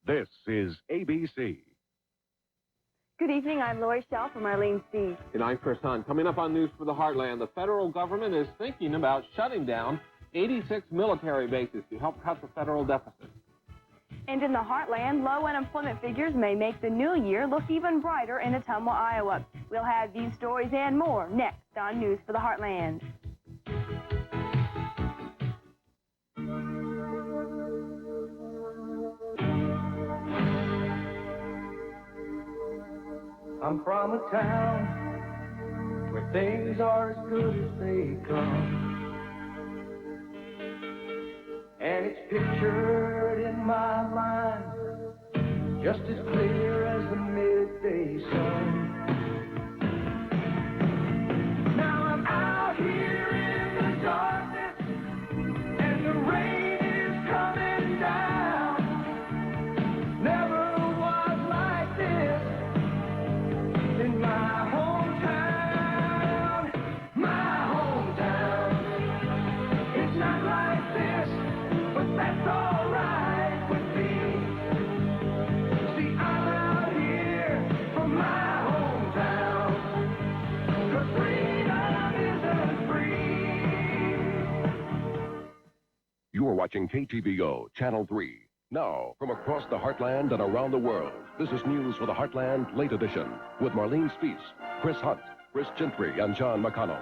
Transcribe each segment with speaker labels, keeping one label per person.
Speaker 1: This is ABC.
Speaker 2: Good evening, I'm Lori Shell from Arlene Speed.
Speaker 3: Good night, Chris Hunt. Coming up on News for the Heartland, the federal government is thinking about shutting down 86 military bases to help cut the federal deficit.
Speaker 2: And in the Heartland, low unemployment figures may make the new year look even brighter in Ottumwa, Iowa. We'll have these stories and more next on News for the Heartland.
Speaker 4: I'm from a town where things are as good as they come, and it's pictured in my mind just as clear as the midday sun. Now I'm out here in the darkness, and the rain is coming down. Never was like this in my hometown, It's not like this, but that's all right with me. See, I'm out here from my hometown, 'cause freedom isn't free.
Speaker 1: You are watching KTVO, Channel 3. Now, from across the heartland and around the world, this is News for the Heartland Late Edition with Marlene Spees, Chris Hunt, Chris Gentry, and John McConnell.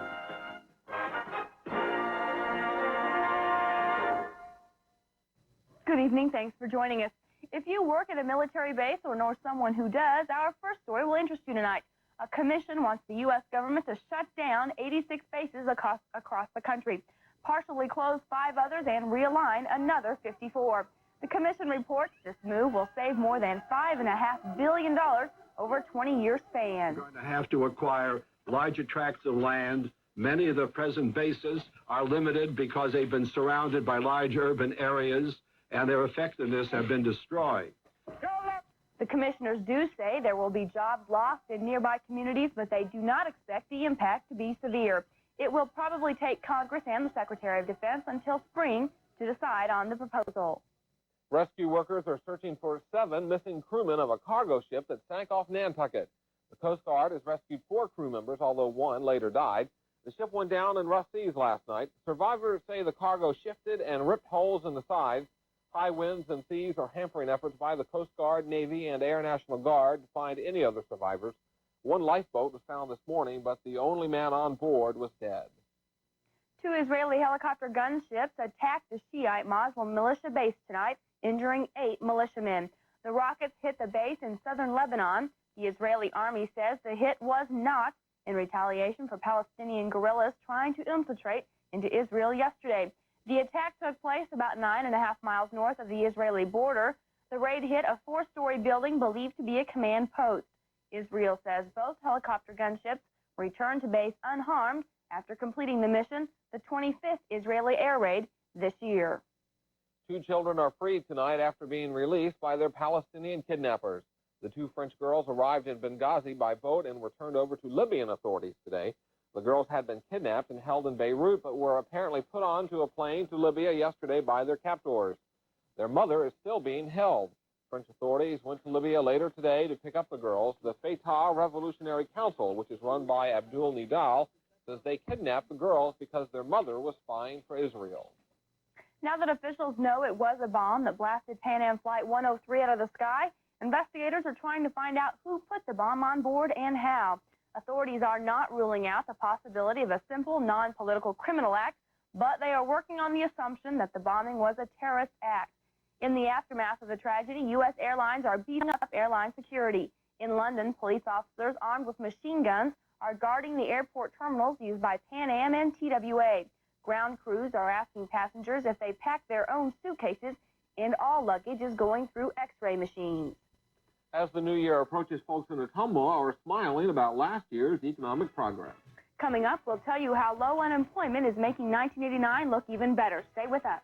Speaker 2: Good evening, thanks for joining us. If you work at a military base or know someone who does, our first story will interest you tonight. A commission wants the U.S. government to shut down 86 bases across the country, partially close 5 others, and realign another 54. The commission reports this move will save more than $5.5 billion over a 20-year span.
Speaker 5: We're going to have to acquire larger tracts of land. Many of the present bases are limited because they've been surrounded by large urban areas, and their effectiveness have been destroyed.
Speaker 2: The commissioners do say there will be jobs lost in nearby communities, but they do not expect the impact to be severe. It will probably take Congress and the Secretary of Defense until spring to decide on the proposal.
Speaker 3: Rescue workers are searching for 7 missing crewmen of a cargo ship that sank off Nantucket. The Coast Guard has rescued 4 crew members, although 1 later died. The ship went down in rough seas last night. Survivors say the cargo shifted and ripped holes in the sides. High winds and seas are hampering efforts by the Coast Guard, Navy, and Air National Guard to find any other survivors. 1 lifeboat was found this morning, but the only man on board was dead.
Speaker 2: 2 Israeli helicopter gunships attacked the Shiite Muslim militia base tonight, injuring 8 militiamen. The rockets hit the base in southern Lebanon. The Israeli army says the hit was not in retaliation for Palestinian guerrillas trying to infiltrate into Israel yesterday. The attack took place about 9.5 miles north of the Israeli border. The raid hit a 4-story building believed to be a command post. Israel says both helicopter gunships returned to base unharmed after completing the mission, the 25th Israeli air raid this year.
Speaker 3: 2 children are free tonight after being released by their Palestinian kidnappers. The 2 French girls arrived in Benghazi by boat and were turned over to Libyan authorities today. The girls had been kidnapped and held in Beirut, but were apparently put onto a plane to Libya yesterday by their captors. Their mother is still being held. French authorities went to Libya later today to pick up the girls. The Fatah Revolutionary Council, which is run by Abdul Nidal, says they kidnapped the girls because their mother was spying for Israel.
Speaker 2: Now that officials know it was a bomb that blasted Pan Am Flight 103 out of the sky, investigators are trying to find out who put the bomb on board and how. Authorities are not ruling out the possibility of a simple, non-political criminal act, but they are working on the assumption that the bombing was a terrorist act. In the aftermath of the tragedy, U.S. airlines are beefing up airline security. In London, police officers armed with machine guns are guarding the airport terminals used by Pan Am and TWA. Ground crews are asking passengers if they pack their own suitcases, and all luggage is going through X-ray machines.
Speaker 3: As the new year approaches, folks in Ottumwa are smiling about last year's economic progress.
Speaker 2: Coming up, we'll tell you how low unemployment is making 1989 look even better. Stay with us.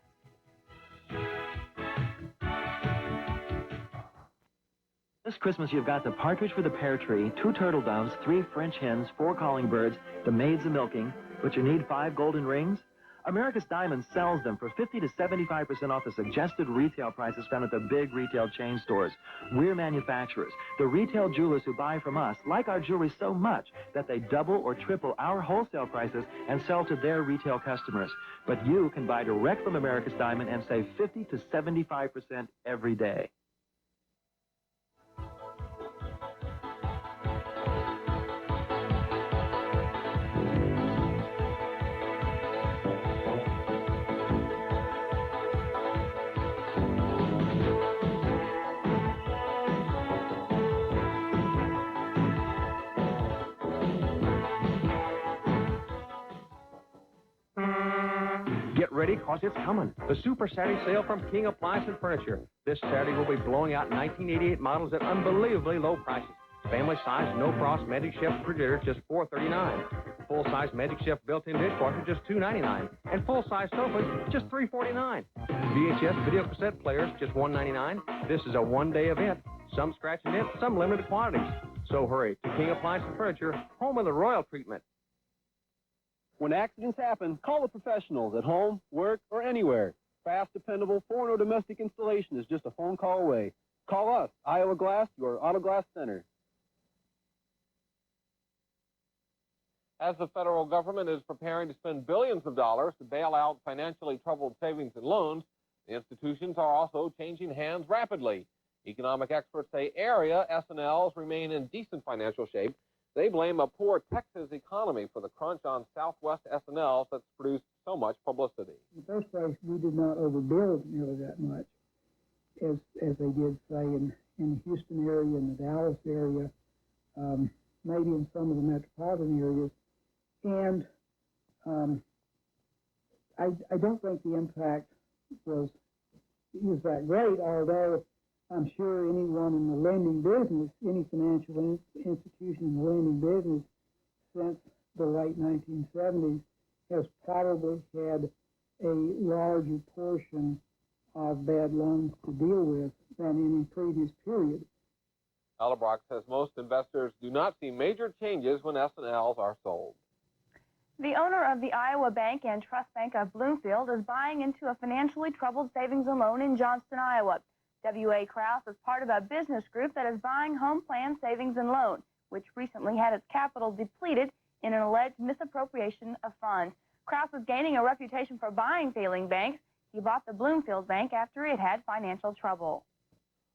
Speaker 6: This Christmas, you've got the partridge for the pear tree, 2 turtle doves, 3 French hens, 4 calling birds, the maids a-milking, but you need 5 golden rings? America's Diamond sells them for 50 to 75% off the suggested retail prices found at the big retail chain stores. We're manufacturers. The retail jewelers who buy from us like our jewelry so much that they double or triple our wholesale prices and sell to their retail customers. But you can buy direct from America's Diamond and save 50 to 75% every day.
Speaker 3: Get ready, cause it's coming. The Super Saturday sale from King Appliance and Furniture. This Saturday we'll be blowing out 1988 models at unbelievably low prices. Family size, no frost Magic Chef refrigerator, just $4.39. Full size Magic Chef built-in dishwasher, just $2.99. And full size sofas, just $3.49. VHS video cassette players, just $1.99. This is a one-day event. Some scratch and dent, some limited quantities. So hurry to King Appliance and Furniture, home of the royal treatment.
Speaker 7: When accidents happen, call the professionals at home, work, or anywhere. Fast, dependable, foreign or domestic installation is just a phone call away. Call us, Iowa Glass, your auto glass center.
Speaker 3: As the federal government is preparing to spend billions of dollars to bail out financially troubled savings and loans, the institutions are also changing hands rapidly. Economic experts say area S&Ls remain in decent financial shape. They blame a poor Texas economy for the crunch on Southwest S&Ls that's produced so much publicity.
Speaker 8: In the first place, we did not overbuild nearly that much as they did, say, in the Houston area, in the Dallas area, maybe in some of the metropolitan areas. And I don't think the impact was that great, although I'm sure anyone in the lending business, any financial institution in the lending business since the late 1970s has probably had a larger portion of bad loans to deal with than any previous period.
Speaker 3: Alabrock says most investors do not see major changes when S&Ls are sold.
Speaker 2: The owner of the Iowa Bank and Trust Bank of Bloomfield is buying into a financially troubled savings and loan in Johnston, Iowa. W.A. Krause is part of a business group that is buying Home Plan Savings and Loan, which recently had its capital depleted in an alleged misappropriation of funds. Krause is gaining a reputation for buying failing banks. He bought the Bloomfield Bank after it had financial trouble.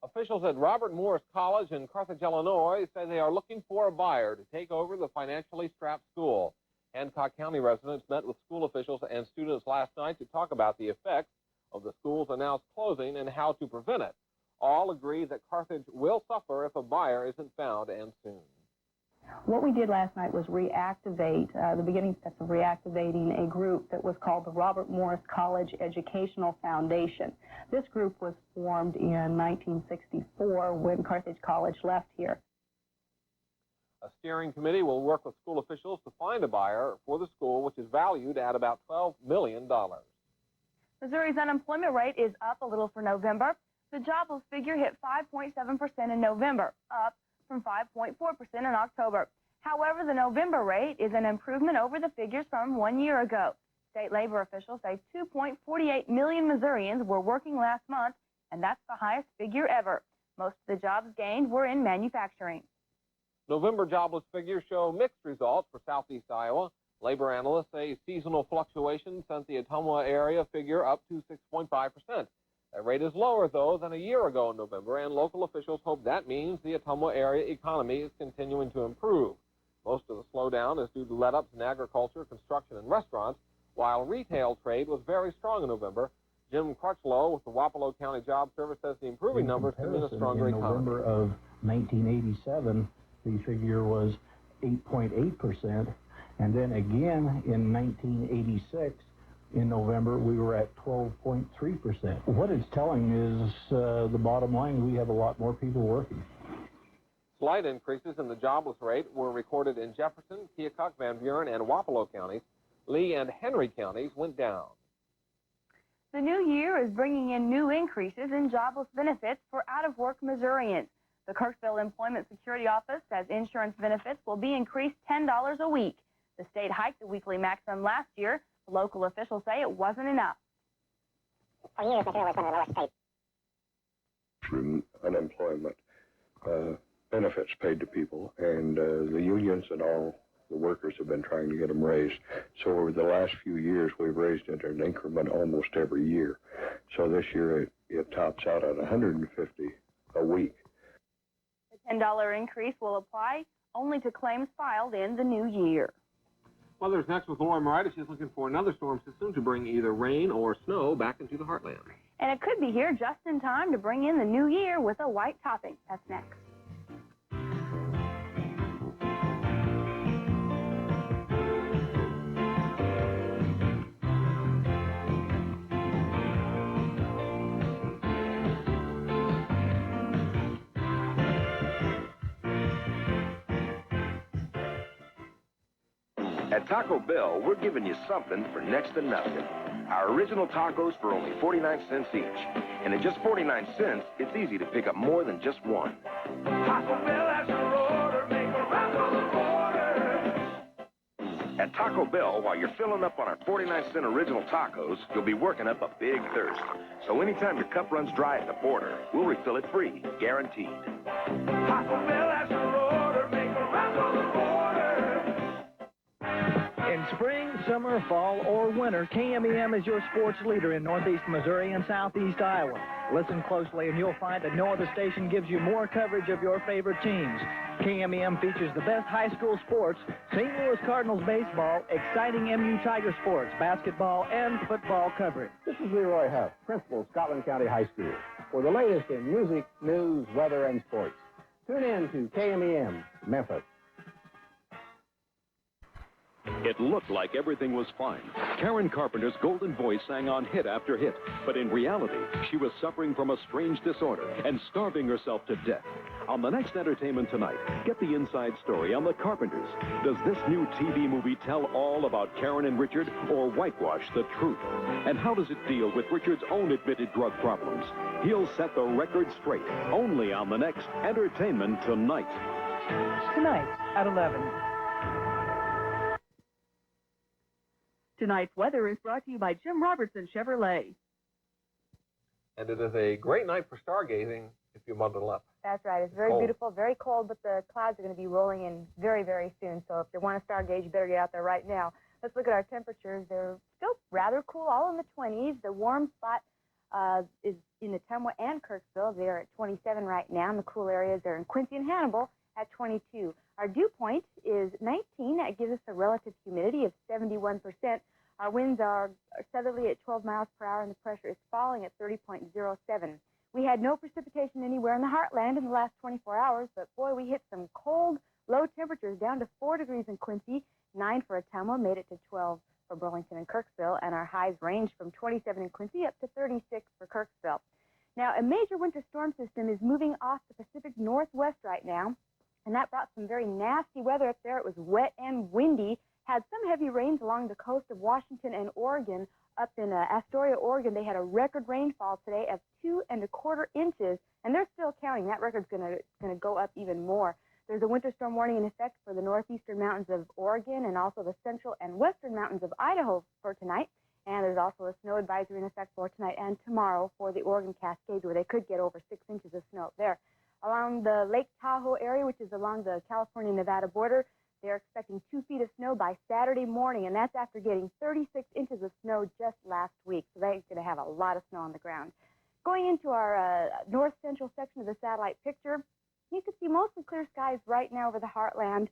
Speaker 3: Officials at Robert Morris College in Carthage, Illinois, say they are looking for a buyer to take over the financially strapped school. Hancock County residents met with school officials and students last night to talk about the effects of the school's announced closing and how to prevent it. All agree that Carthage will suffer if a buyer isn't found, and soon.
Speaker 9: What we did last night was reactivate, the beginning steps of reactivating a group that was called the Robert Morris College Educational Foundation. This group was formed in 1964 when Carthage College left here.
Speaker 3: A steering committee will work with school officials to find a buyer for the school, which is valued at about $12 million.
Speaker 2: Missouri's unemployment rate is up a little for November. The jobless figure hit 5.7% in November, up from 5.4% in October. However, the November rate is an improvement over the figures from 1 year ago. State labor officials say 2.48 million Missourians were working last month, and that's the highest figure ever. Most of the jobs gained were in manufacturing.
Speaker 3: November jobless figures show mixed results for southeast Iowa. Labor analysts say seasonal fluctuations sent the Ottumwa area figure up to 6.5%. That rate is lower, though, than a year ago in November, and local officials hope that means the Ottumwa area economy is continuing to improve. Most of the slowdown is due to let-ups in agriculture, construction, and restaurants, while retail trade was very strong in November. Jim Crutchlow with the Wapello County Job Service says the improving numbers can mean a stronger economy.
Speaker 10: In November of 1987, the figure was 8.8%, and then again in 1986, in November, we were at 12.3%. What it's telling is the bottom line, we have a lot more people working.
Speaker 3: Slight increases in the jobless rate were recorded in Jefferson, Keokuk, Van Buren, and Wapello counties. Lee and Henry counties went down.
Speaker 2: The new year is bringing in new increases in jobless benefits for out-of-work Missourians. The Kirksville Employment Security Office says insurance benefits will be increased $10 a week. The state hiked the weekly maximum last year, Local officials say it wasn't enough.
Speaker 11: For years, Missouri was one of the lowest states.
Speaker 12: Unemployment, benefits paid to people, and the unions and all the workers have been trying to get them raised. So over the last few years, we've raised it in an increment almost every year. So this year, it tops out at $150 a week.
Speaker 2: The $10 increase will apply only to claims filed in the new year.
Speaker 3: Well, there's next with Laura Morita. She's looking for another storm system to bring either rain or snow back into the heartland.
Speaker 2: And it could be here just in time to bring in the new year with a white topping. That's next.
Speaker 13: At Taco Bell, we're giving you something for next to nothing. Our original tacos for only 49 cents each. And at just 49 cents, it's easy to pick up more than just one.
Speaker 4: Taco Bell has your order, make a run on the border.
Speaker 13: At Taco Bell, while you're filling up on our 49-cent original tacos, you'll be working up a big thirst. So anytime your cup runs dry at the border, we'll refill it free, guaranteed.
Speaker 4: Taco Bell has your order, make a run on the border.
Speaker 14: In spring, summer, fall, or winter, KMEM is your sports leader in northeast Missouri and southeast Iowa. Listen closely and you'll find that no other station gives you more coverage of your favorite teams. KMEM features the best high school sports, St. Louis Cardinals baseball, exciting MU Tiger sports, basketball, and football coverage.
Speaker 10: This is Leroy Huff, principal of Scotland County High School. For the latest in music, news, weather, and sports, tune in to KMEM, Memphis.
Speaker 1: It looked like everything was fine. Karen Carpenter's golden voice sang on hit after hit, but in reality, she was suffering from a strange disorder and starving herself to death. On the next Entertainment Tonight, get the inside story on the Carpenters. Does this new TV movie tell all about Karen and Richard or whitewash the truth? And how does it deal with Richard's own admitted drug problems? He'll set the record straight, only on the next Entertainment Tonight.
Speaker 15: Tonight at 11. Tonight's weather is brought to you by Jim Robertson Chevrolet.
Speaker 3: And it is a great night for stargazing if you bundle up.
Speaker 2: That's right. It's very beautiful, very cold, but the clouds are going to be rolling in very, very soon. So if you want to stargaze, you better get out there right now. Let's look at our temperatures. They're still rather cool, all in the 20s. The warm spot is in Ottumwa and Kirksville. They're at 27 right now, and the cool areas are in Quincy and Hannibal at 22. Our dew point is 19. That gives us a relative humidity of 71%. Our winds are southerly at 12 miles per hour, and the pressure is falling at 30.07. We had no precipitation anywhere in the heartland in the last 24 hours, but boy, we hit some cold, low temperatures down to 4 degrees in Quincy, 9 for Ottumwa, made it to 12 for Burlington and Kirksville, and our highs ranged from 27 in Quincy up to 36 for Kirksville. Now, a major winter storm system is moving off the Pacific Northwest right now, and that brought some very nasty weather up there. It was wet and windy, had some heavy rains along the coast of Washington and Oregon. Up in Astoria, Oregon, they had a record rainfall today of 2¼ inches, and they're still counting. That record's going to go up even more. There's a winter storm warning in effect for the northeastern mountains of Oregon and also the central and western mountains of Idaho for tonight. And there's also a snow advisory in effect for tonight and tomorrow for the Oregon Cascades, where they could get over 6 inches of snow up there. Along the Lake Tahoe area, which is along the California-Nevada border, they're expecting 2 feet of snow by Saturday morning, and that's after getting 36 inches of snow just last week. So they're going to have a lot of snow on the ground. Going into our north-central section of the satellite picture, you can see mostly clear skies right now over the heartland,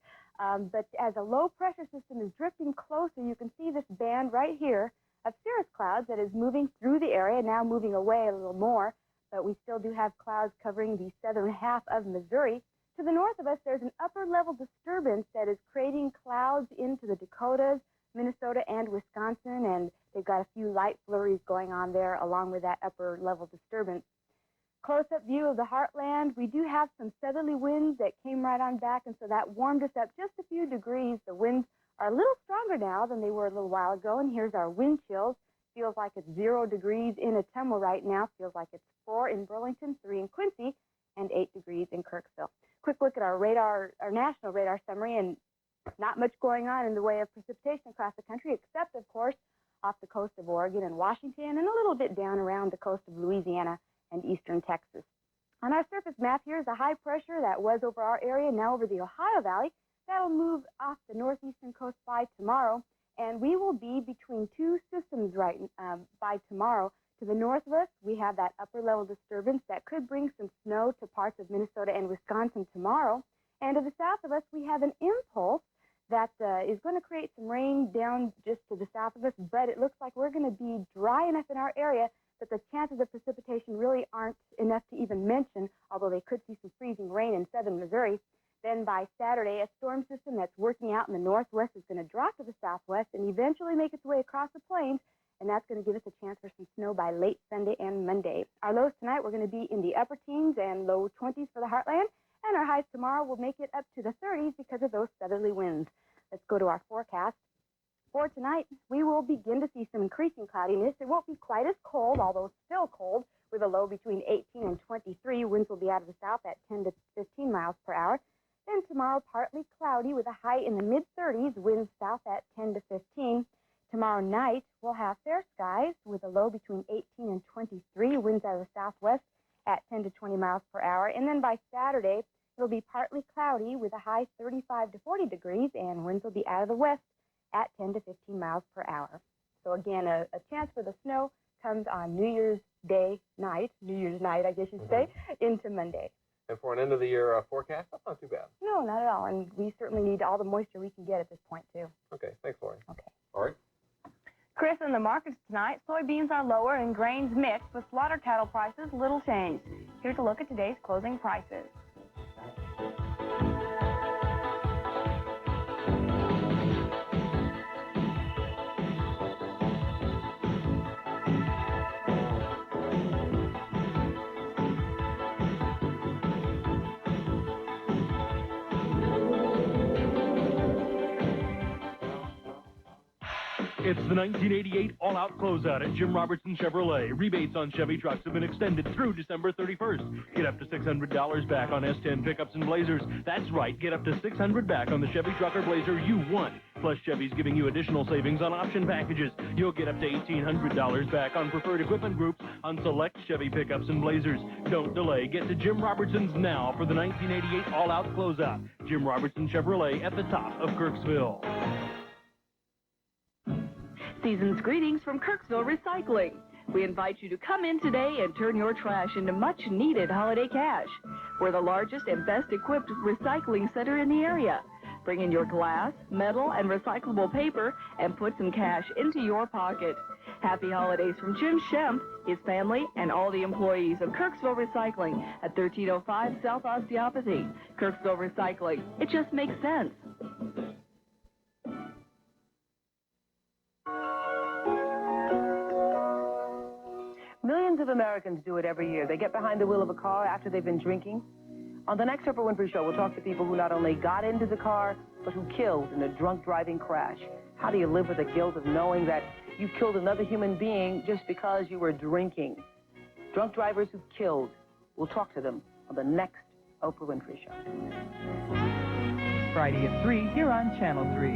Speaker 2: but as a low-pressure system is drifting closer, you can see this band right here of cirrus clouds that is moving through the area, now moving away a little more, but we still do have clouds covering the southern half of Missouri. To the north of us, there's an upper-level disturbance that is creating clouds into the Dakotas, Minnesota, and Wisconsin, and they've got a few light flurries going on there along with that upper-level disturbance. Close-up view of the heartland, we do have some southerly winds that came right on back, and so that warmed us up just a few degrees. The winds are a little stronger now than they were a little while ago, and here's our wind chills. Feels like it's 0 degrees in Ottumwa right now. Feels like it's 4 in Burlington, 3 in Quincy, and 8 degrees in Kirksville. Quick look at our national radar summary, and not much going on in the way of precipitation across the country, except, of course, off the coast of Oregon and Washington, and a little bit down around the coast of Louisiana and eastern Texas. On our surface map here is the high pressure that was over our area, now over the Ohio Valley. That'll move off the northeastern coast by tomorrow, and we will be between two systems by tomorrow. To the north of us, we have that upper-level disturbance that could bring some snow to parts of Minnesota and Wisconsin tomorrow. And to the south of us, we have an impulse that is going to create some rain down just to the south of us, but it looks like we're going to be dry enough in our area that the chances of precipitation really aren't enough to even mention, although they could see some freezing rain in southern Missouri. Then by Saturday, a storm system that's working out in the northwest is going to drop to the southwest and eventually make its way across the plains, and that's going to give us a chance for some snow by late Sunday and Monday. Our lows tonight, we're going to be in the upper teens and low 20s for the heartland, and our highs tomorrow will make it up to the 30s because of those southerly winds. Let's go to our forecast. For tonight, we will begin to see some increasing cloudiness. It won't be quite as cold, although still cold, with a low between 18 and 23. Winds will be out of the south at 10 to 15 miles per hour. Then tomorrow, partly cloudy with a high in the mid-30s, winds south at 10 to 15. Tomorrow night, we'll have fair skies with a low between 18 and 23, winds out of the southwest at 10 to 20 miles per hour. And then by Saturday, it'll be partly cloudy with a high 35 to 40 degrees, and winds will be out of the west at 10 to 15 miles per hour. So again, a chance for the snow comes on New Year's night, I guess you'd say, into Monday.
Speaker 3: And for an end-of-the-year forecast, that's not too bad.
Speaker 2: No, not at all. And we certainly need all the moisture we can get at this point, too.
Speaker 3: Okay, thanks, Lori.
Speaker 2: Okay.
Speaker 3: All right.
Speaker 2: Chris, in the markets tonight, soybeans are lower and grains mixed, with slaughter cattle prices little changed. Here's a look at today's closing prices.
Speaker 16: It's the 1988 all-out closeout at Jim Robertson Chevrolet. Rebates on Chevy trucks have been extended through December 31st. Get up to $600 back on S10 pickups and Blazers. That's right, get up to $600 back on the Chevy truck or Blazer you want. Plus, Chevy's giving you additional savings on option packages. You'll get up to $1,800 back on preferred equipment groups on select Chevy pickups and Blazers. Don't delay. Get to Jim Robertson's now for the 1988 all-out closeout. Jim Robertson Chevrolet at the top of Kirksville.
Speaker 15: Season's greetings from Kirksville Recycling. We invite you to come in today and turn your trash into much-needed holiday cash. We're the largest and best-equipped recycling center in the area. Bring in your glass, metal, and recyclable paper and put some cash into your pocket. Happy holidays from Jim Shemp, his family, and all the employees of Kirksville Recycling at 1305 South Osteopathy. Kirksville Recycling. It just makes sense.
Speaker 17: Millions of Americans do it every year. They get behind the wheel of a car after they've been drinking. On the next Oprah Winfrey Show, we'll talk to people who not only got into the car, but who killed in a drunk driving crash. How do you live with the guilt of knowing that you killed another human being just because you were drinking? Drunk drivers who killed. We'll talk to them on the next Oprah Winfrey Show.
Speaker 15: Friday at 3 here on Channel 3.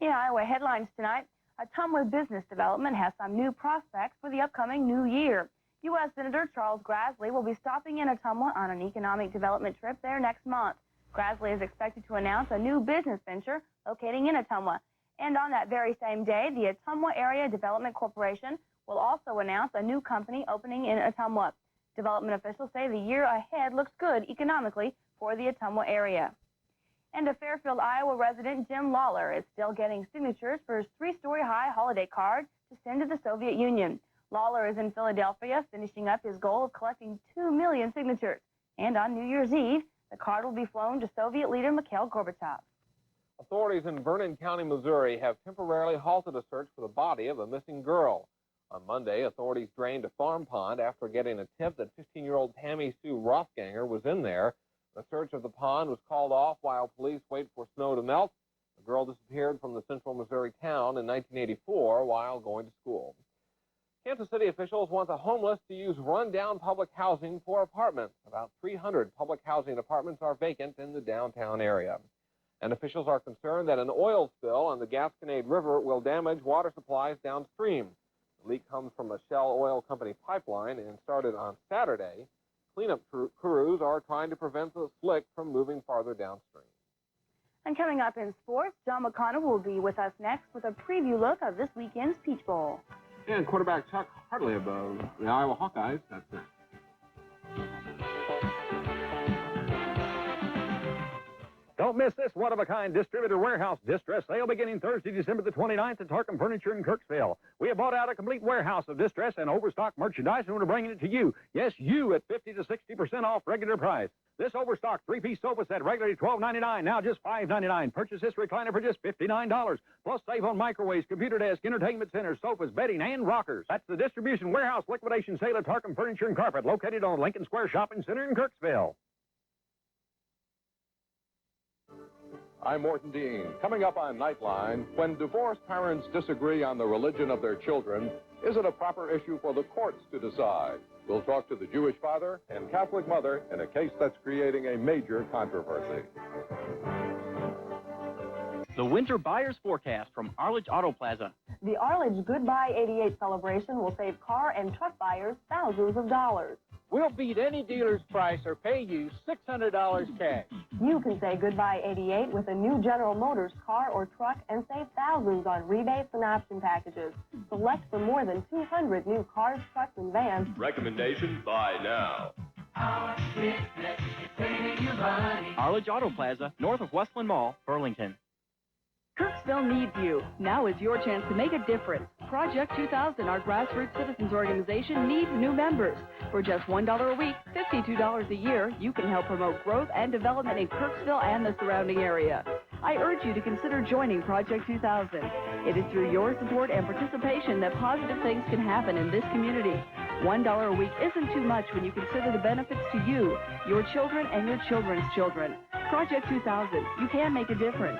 Speaker 2: In Iowa headlines tonight, Ottumwa Business Development has some new prospects for the upcoming new year. U.S. Senator Charles Grassley will be stopping in Ottumwa on an economic development trip there next month. Grassley is expected to announce a new business venture locating in Ottumwa. And on that very same day, the Ottumwa Area Development Corporation will also announce a new company opening in Ottumwa. Development officials say the year ahead looks good economically for the Ottumwa area. And a Fairfield, Iowa resident, Jim Lawler, is still getting signatures for his 3-story high holiday card to send to the Soviet Union. Lawler is in Philadelphia, finishing up his goal of collecting 2 million signatures. And on New Year's Eve, the card will be flown to Soviet leader Mikhail Gorbachev.
Speaker 3: Authorities in Vernon County, Missouri, have temporarily halted a search for the body of a missing girl. On Monday, authorities drained a farm pond after getting a tip that 15-year-old Tammy Sue Rothganger was in there. The search of the pond was called off while police wait for snow to melt. The girl disappeared from the central Missouri town in 1984 while going to school. Kansas City officials want the homeless to use run-down public housing for apartments. About 300 public housing apartments are vacant in the downtown area. And officials are concerned that an oil spill on the Gasconade River will damage water supplies downstream. The leak comes from a Shell Oil Company pipeline and started on Saturday. Cleanup crews are trying to prevent the slick from moving farther downstream.
Speaker 2: And coming up in sports, John McConnell will be with us next with a preview look of this weekend's Peach Bowl.
Speaker 3: And quarterback Chuck Hartley of the Iowa Hawkeyes. That's it.
Speaker 18: Don't miss this one-of-a-kind distributor warehouse distress sale beginning Thursday, December the 29th at Tarkham Furniture in Kirksville. We have bought out a complete warehouse of distress and overstock merchandise, and we're bringing it to you. Yes, you at 50 to 60% off regular price. This overstock three-piece sofa set regularly $12.99, now just $5.99. Purchase this recliner for just $59. Plus save on microwaves, computer desk, entertainment center, sofas, bedding, and rockers. That's the distribution warehouse liquidation sale at Tarkham Furniture and Carpet, located on Lincoln Square Shopping Center in Kirksville.
Speaker 19: I'm Morton Dean. Coming up on Nightline, when divorced parents disagree on the religion of their children, is it a proper issue for the courts to decide? We'll talk to the Jewish father and Catholic mother in a case that's creating a major controversy.
Speaker 20: The winter buyer's forecast from Arledge Auto Plaza.
Speaker 21: The Arledge Goodbye 88 celebration will save car and truck buyers thousands of dollars.
Speaker 22: We'll beat any dealer's price or pay you $600 cash.
Speaker 21: You can say goodbye 88 with a new General Motors car or truck and save thousands on rebates and option packages. Select from more than 200 new cars, trucks, and vans.
Speaker 1: Recommendation, buy now.
Speaker 20: Arledge Auto Plaza, north of Westland Mall, Burlington.
Speaker 15: Kirksville needs you. Now is your chance to make a difference. Project 2000, our grassroots citizens organization, needs new members. For just $1 a week, $52 a year, you can help promote growth and development in Kirksville and the surrounding area. I urge you to consider joining Project 2000. It is through your support and participation that positive things can happen in this community. $1 a week isn't too much when you consider the benefits to you, your children, and your children's children. Project 2000, you can make a difference.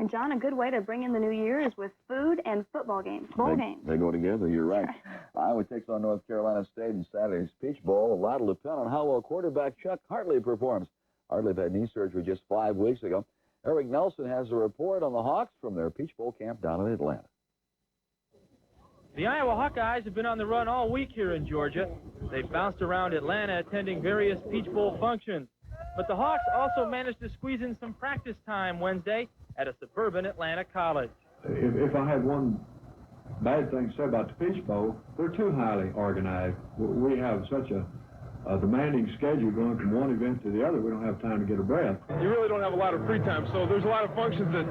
Speaker 2: And, John, a good way to bring in the new year is with food and football games, bowl games.
Speaker 23: They go together, you're right. Iowa takes on North Carolina State in Saturday's Peach Bowl. A lot will depend on how well quarterback Chuck Hartley performs. Hartley had knee surgery just 5 weeks ago. Eric Nelson has a report on the Hawks from their Peach Bowl camp down in Atlanta.
Speaker 24: The Iowa Hawkeyes have been on the run all week here in Georgia. They've bounced around Atlanta attending various Peach Bowl functions. But the Hawks also managed to squeeze in some practice time Wednesday at a suburban Atlanta college.
Speaker 25: If I had one bad thing to say about the Peach Bowl, they're too highly organized. We have such a demanding schedule going from one event to the other, we don't have time to get a breath.
Speaker 26: You really don't have a lot of free time, so there's a lot of functions that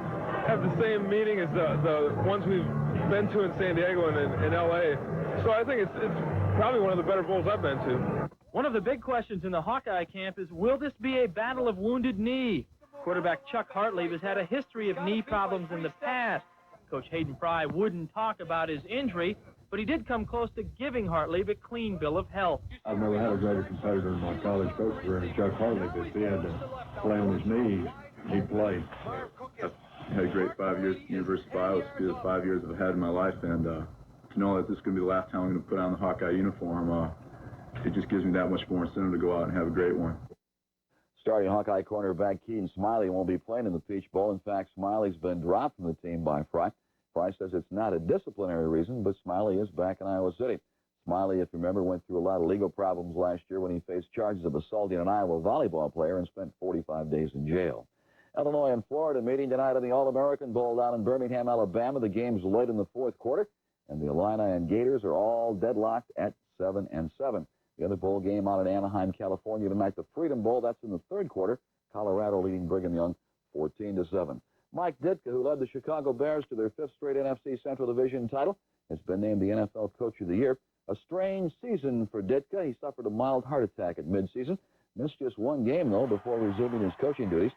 Speaker 26: have the same meaning as the ones we've been to in San Diego and in L.A. So I think it's probably one of the better bowls I've been to.
Speaker 24: One of the big questions in the Hawkeye camp is, will this be a battle of wounded knee? Quarterback Chuck Hartley has had a history of knee problems in the past. Coach Hayden Fry wouldn't talk about his injury, but he did come close to giving Hartley the clean bill of health.
Speaker 25: I've never had a greater competitor in my college coach career than Chuck Hartley, but if he had to play on his knees, he played.
Speaker 27: I've had a great 5 years at the University of Iowa. It's the 5 years I've had in my life, and to know that this is going to be the last time I'm going to put on the Hawkeye uniform, it just gives me that much more incentive to go out and have a great one.
Speaker 23: Starting Hawkeye cornerback Keaton Smiley won't be playing in the Peach Bowl. In fact, Smiley's been dropped from the team by Fry. Fry says it's not a disciplinary reason, but Smiley is back in Iowa City. Smiley, if you remember, went through a lot of legal problems last year when he faced charges of assaulting an Iowa volleyball player and spent 45 days in jail. Illinois and Florida meeting tonight in the All-American Bowl down in Birmingham, Alabama. The game's late in the fourth quarter, and the Illini and Gators are all deadlocked at 7-7. The other bowl game out in Anaheim, California tonight, the Freedom Bowl. That's in the third quarter. Colorado leading Brigham Young 14-7. Mike Ditka, who led the Chicago Bears to their fifth straight NFC Central Division title, has been named the NFL Coach of the Year. A strange season for Ditka. He suffered a mild heart attack at midseason. Missed just one game, though, before resuming his coaching duties.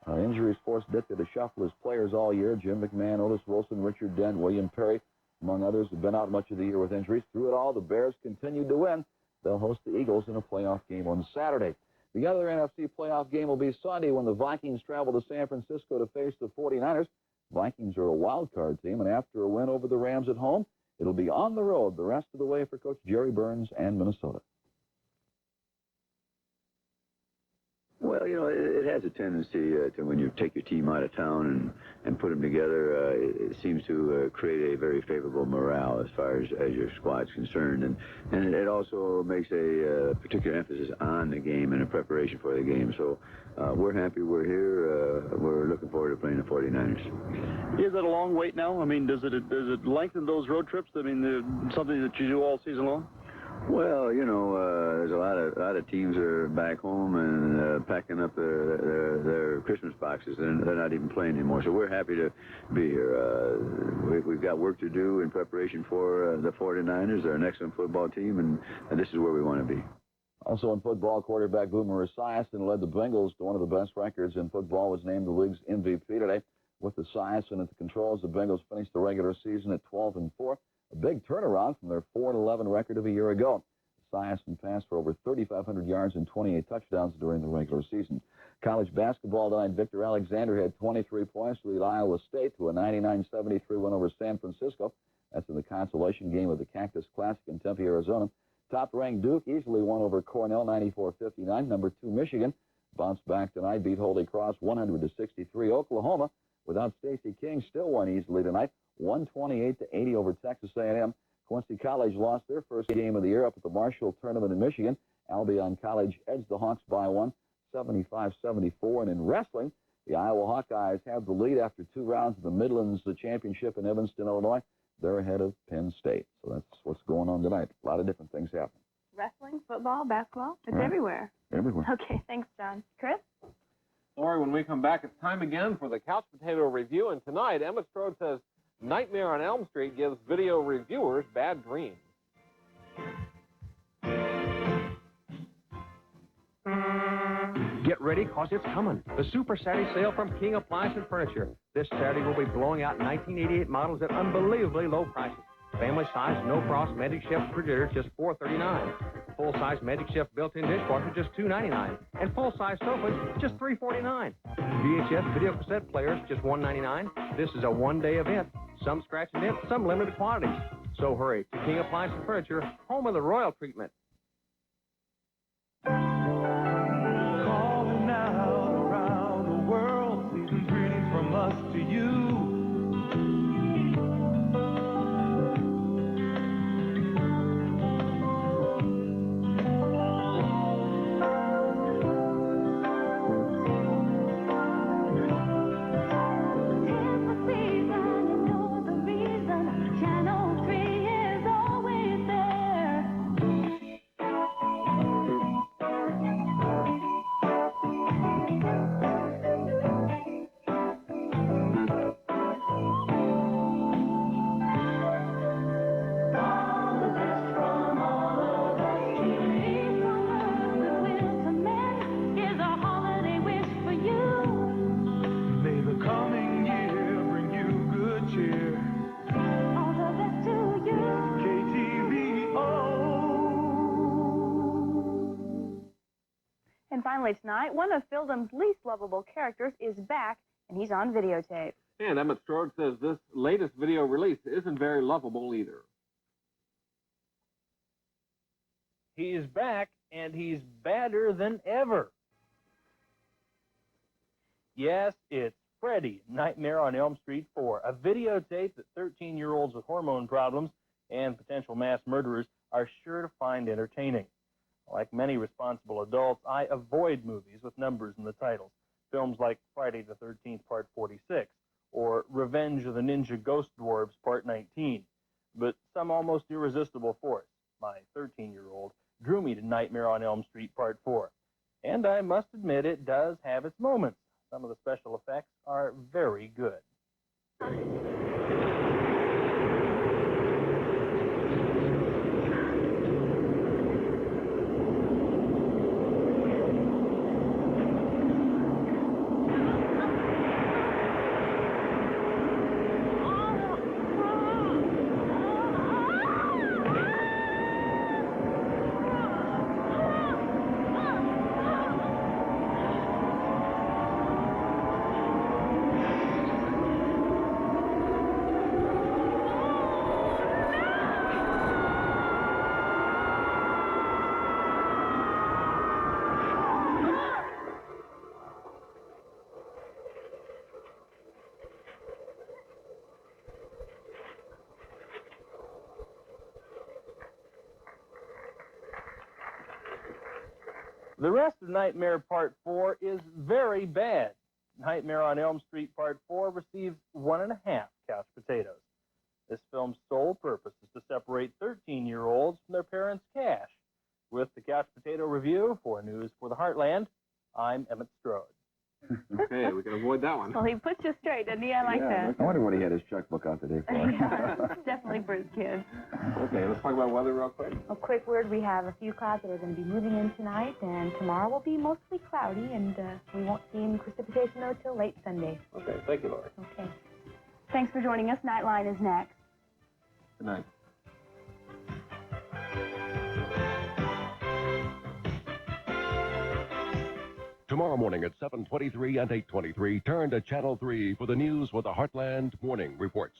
Speaker 23: Injuries forced Ditka to shuffle his players all year. Jim McMahon, Otis Wilson, Richard Dent, William Perry, among others, have been out much of the year with injuries. Through it all, the Bears continued to win. They'll host the Eagles in a playoff game on Saturday. The other NFC playoff game will be Sunday when the Vikings travel to San Francisco to face the 49ers. Vikings are a wild card team, and after a win over the Rams at home, it'll be on the road the rest of the way for Coach Jerry Burns and Minnesota.
Speaker 28: Well,
Speaker 5: Well, you know, it has a tendency to, when you take your team out of town and put them together, it seems to create a very favorable morale as far as your squad's concerned. And it also makes a particular emphasis on the game and the preparation for the game. So we're happy we're here. We're looking forward to playing the 49ers.
Speaker 6: Is it a long wait now? I mean, does it lengthen those road trips? I mean, something that you do all season long?
Speaker 5: Well, you know, there's a lot of teams are back home and packing up their Christmas boxes, and they're not even playing anymore. So we're happy to be here. We've got work to do in preparation for the 49ers. They're an excellent football team, and this is where we want to be.
Speaker 23: Also in football, quarterback Boomer Esiason led the Bengals to one of the best records in football, was named the league's MVP today. With Esiason at the controls, the Bengals finished the regular season at 12-4. A big turnaround from their 4-11 record of a year ago. Esiason passed for over 3,500 yards and 28 touchdowns during the regular season. College basketball tonight, Victor Alexander had 23 points to lead Iowa State to a 99-73 win over San Francisco. That's in the consolation game of the Cactus Classic in Tempe, Arizona. Top-ranked Duke easily won over Cornell 94-59. Number 2 Michigan bounced back tonight, beat Holy Cross 100-63. Oklahoma, without Stacey King, still won easily tonight, 128-80 over Texas A&M. Quincy College lost their first game of the year up at the Marshall Tournament in Michigan. Albion College edged the Hawks by 1, 75-74. And in wrestling, the Iowa Hawkeyes have the lead after 2 rounds of the Midlands Championship in Evanston, Illinois. They're ahead of Penn State. So that's what's going on tonight. A lot of different things happening.
Speaker 2: Wrestling, football, basketball, it's
Speaker 23: Right.
Speaker 2: everywhere.
Speaker 23: Everywhere.
Speaker 2: Okay, thanks, John. Chris?
Speaker 3: Lori, when we come back, it's time again for the Couch Potato Review. And tonight, Emmett Strode says Nightmare on Elm Street gives video reviewers bad dreams.
Speaker 7: Get ready, cause it's coming. The Super Saturday sale from King Appliance and Furniture. This Saturday we'll be blowing out 1988 models at unbelievably low prices. Family size, no frost Magic Chef refrigerator, just $4.39. Full-size Magic Chef built-in dishwasher, just $2.99. And full-size sofas, just $3.49. VHS video cassette players, just $1.99. This is a one-day event. Some scratch and dent, some limited quantities. So hurry to King Appliance and Furniture, home of the royal treatment.
Speaker 4: Calling out around the world, season's greetings from us to you.
Speaker 2: And finally tonight, one of Fieldham's least lovable characters is back, and he's on videotape.
Speaker 3: And Emmett Strode says this latest video release isn't very lovable either.
Speaker 24: He is back, and he's badder than ever. Yes, it's Freddy, Nightmare on Elm Street 4, a videotape that 13-year-olds with hormone problems and potential mass murderers are sure to find entertaining. Like many responsible adults, I avoid movies with numbers in the titles. Films like Friday the 13th, Part 46, or Revenge of the Ninja Ghost Dwarves, Part 19. But some almost irresistible force, my 13-year-old, drew me to Nightmare on Elm Street Part 4. And I must admit it does have its moments. Some of the special effects are very good. The rest of Nightmare Part 4 is very bad. Nightmare on Elm Street Part 4 received 1.5 couch potatoes. This film's sole purpose is to separate 13-year-olds from their parents' cash. With the Couch Potato Review for News for the Heartland, I'm Emmett Strode.
Speaker 3: Okay, we can avoid that one.
Speaker 2: Well, he puts you straight, doesn't he? I like that.
Speaker 23: I wonder what he had his checkbook out today for.
Speaker 2: Yeah, definitely for his kids.
Speaker 3: Okay, let's talk about weather real quick.
Speaker 21: A quick word, we have a few clouds that are going to be moving in tonight, and tomorrow will be mostly cloudy, and we won't see any precipitation, though, till late Sunday.
Speaker 3: Okay, thank you, Lori.
Speaker 21: Okay.
Speaker 2: Thanks for joining us. Nightline is next.
Speaker 3: Good night.
Speaker 1: Tomorrow morning at 7:23 and 8:23, turn to Channel 3 for the news with the Heartland Morning Reports.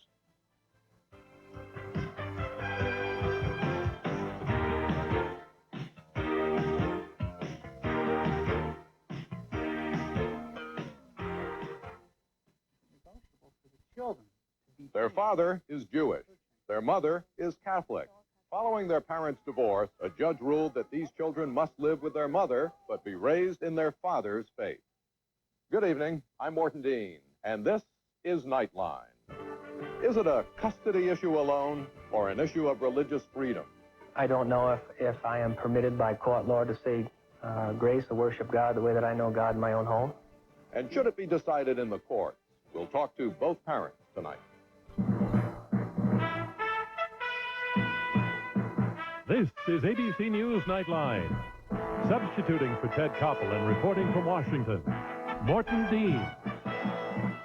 Speaker 19: Their father is Jewish. Their mother is Catholic. Following their parents' divorce, a judge ruled that these children must live with their mother, but be raised in their father's faith. Good evening. I'm Morton Dean, and this is Nightline. Is it a custody issue alone, or an issue of religious freedom?
Speaker 24: I don't know if I am permitted by court law to say grace or worship God the way that I know God in my own home.
Speaker 19: And should it be decided in the courts? We'll talk to both parents tonight.
Speaker 8: This is ABC News Nightline. Substituting for Ted Koppel and reporting from Washington, Morton Dean.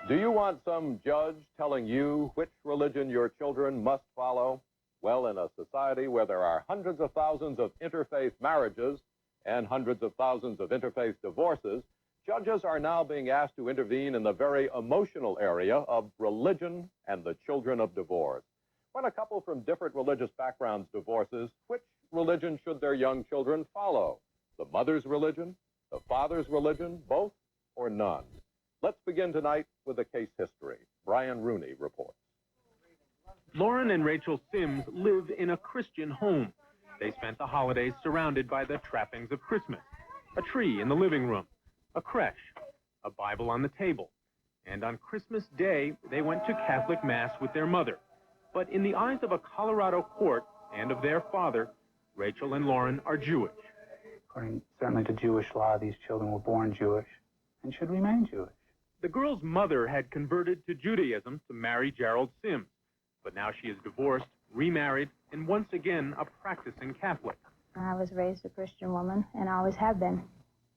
Speaker 19: Do you want some judge telling you which religion your children must follow? Well, in a society where there are hundreds of thousands of interfaith marriages and hundreds of thousands of interfaith divorces, judges are now being asked to intervene in the very emotional area of religion and the children of divorce. When a couple from different religious backgrounds divorces, which religion should their young children follow? The mother's religion, the father's religion, both, or none? Let's begin tonight with a case history. Brian Rooney reports.
Speaker 9: Lauren and Rachel Sims live in a Christian home. They spent the holidays surrounded by the trappings of Christmas. A tree in the living room, a creche, a Bible on the table. And on Christmas Day, they went to Catholic Mass with their mother. But in the eyes of a Colorado court and of their father, Rachel and Lauren are Jewish.
Speaker 10: According certainly to Jewish law, these children were born Jewish and should remain Jewish.
Speaker 9: The girl's mother had converted to Judaism to marry Gerald Sims, but now she is divorced, remarried, and once again a practicing Catholic.
Speaker 21: I was raised a Christian woman, and always have been.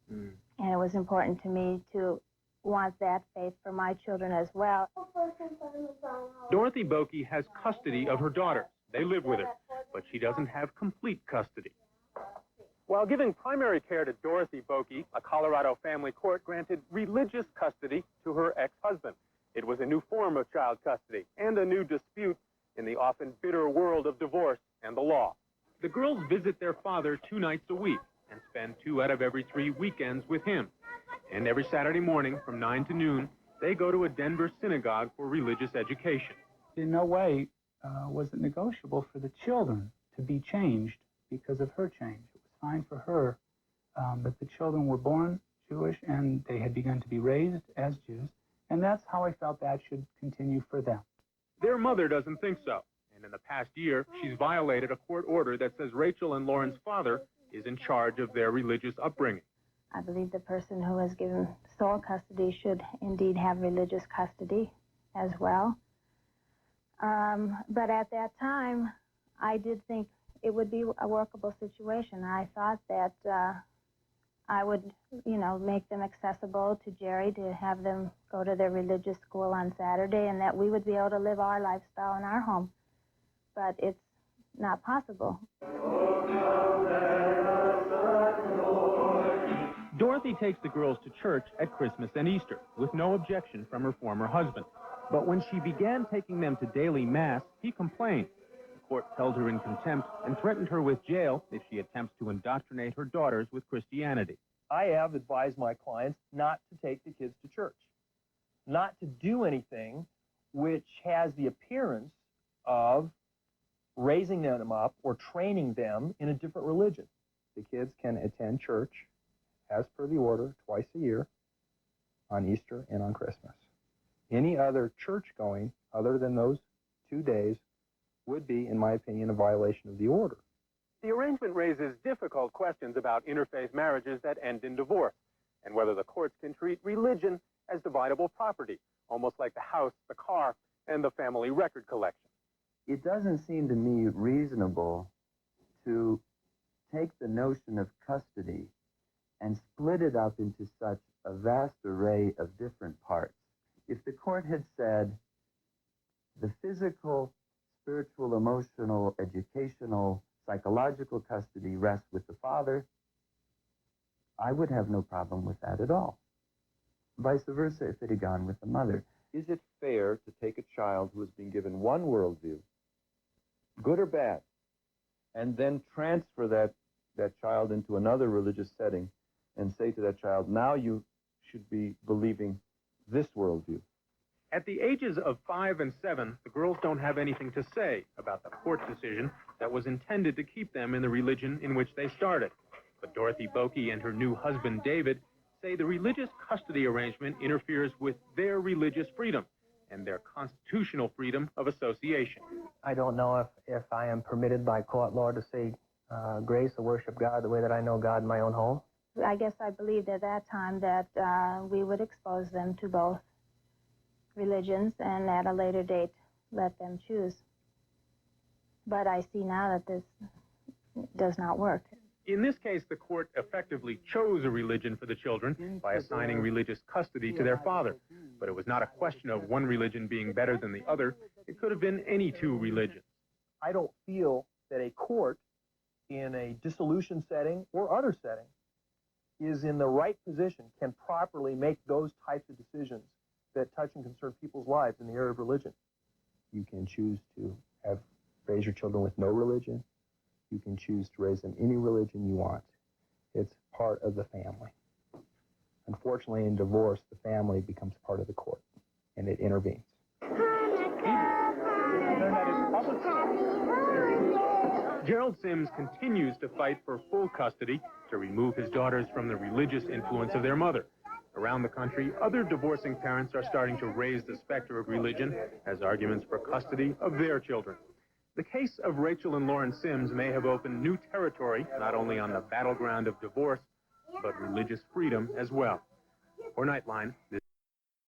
Speaker 21: And it was important to me to want that faith for my children as well.
Speaker 9: Dorothy Bokey has custody of her daughters. They live with her, but she doesn't have complete custody. While giving primary care to Dorothy Bokey, a Colorado family court granted religious custody to her ex-husband. It was a new form of child custody and a new dispute in the often bitter world of divorce and the law. The girls visit their father 2 nights a week and spend 2 out of every 3 weekends with him. And every Saturday morning from 9 to noon, they go to a Denver synagogue for religious education.
Speaker 10: In no way was it negotiable for the children to be changed because of her change. It was fine for her, but the children were born Jewish and they had begun to be raised as Jews, and that's how I felt that should continue for them.
Speaker 9: Their mother doesn't think so, and in the past year, she's violated a court order that says Rachel and Lauren's father is in charge of their religious upbringing.
Speaker 21: I believe the person who was given sole custody should indeed have religious custody as well. But at that time, I did think it would be a workable situation. I thought that I would, make them accessible to Jerry, to have them go to their religious school on Saturday, and that we would be able to live our lifestyle in our home. But it's not possible.
Speaker 9: Dorothy takes the girls to church at Christmas and Easter, with no objection from her former husband. But when she began taking them to daily Mass, he complained. The court held her in contempt and threatened her with jail if she attempts to indoctrinate her daughters with Christianity.
Speaker 24: I have advised my clients not to take the kids to church, not to do anything which has the appearance of raising them up or training them in a different religion. The kids can attend church
Speaker 11: as per the order, twice a year, on Easter and on Christmas. Any other church going other than those 2 days would be, in my opinion, a violation of the order.
Speaker 9: The arrangement raises difficult questions about interfaith marriages that end in divorce, and whether the courts can treat religion as dividable property, almost like the house, the car, and the family record collection.
Speaker 12: It doesn't seem to me reasonable to take the notion of custody and split it up into such a vast array of different parts. If the court had said the physical, spiritual, emotional, educational, psychological custody rests with the father, I would have no problem with that at all. Vice versa, if it had gone with the mother.
Speaker 11: Is it fair to take a child who has been given one worldview, good or bad, and then transfer that child into another religious setting and say to that child, now you should be believing this worldview?
Speaker 9: At the ages of 5 and 7, the girls don't have anything to say about the court decision that was intended to keep them in the religion in which they started. But Dorothy Bokey and her new husband, David, say the religious custody arrangement interferes with their religious freedom and their constitutional freedom of association.
Speaker 13: I don't know if I am permitted by court law to say grace or worship God the way that I know God in my own home.
Speaker 21: I guess I believed at that time that we would expose them to both religions and at a later date let them choose. But I see now that this does not work.
Speaker 9: In this case, the court effectively chose a religion for the children by assigning religious custody to their father. But it was not a question of one religion being better than the other. It could have been any two religions.
Speaker 11: I don't feel that a court in a dissolution setting or other setting is in the right position, can properly make those types of decisions that touch and concern people's lives in the area of religion. You can choose to raise your children with no religion. You can choose to raise them any religion you want. It's part of the family. Unfortunately, in divorce, the family becomes part of the court, and it intervenes.
Speaker 9: Gerald Sims continues to fight for full custody to remove his daughters from the religious influence of their mother. Around the country, other divorcing parents are starting to raise the specter of religion as arguments for custody of their children. The case of Rachel and Lauren Sims may have opened new territory, not only on the battleground of divorce, but religious freedom as well. For Nightline, this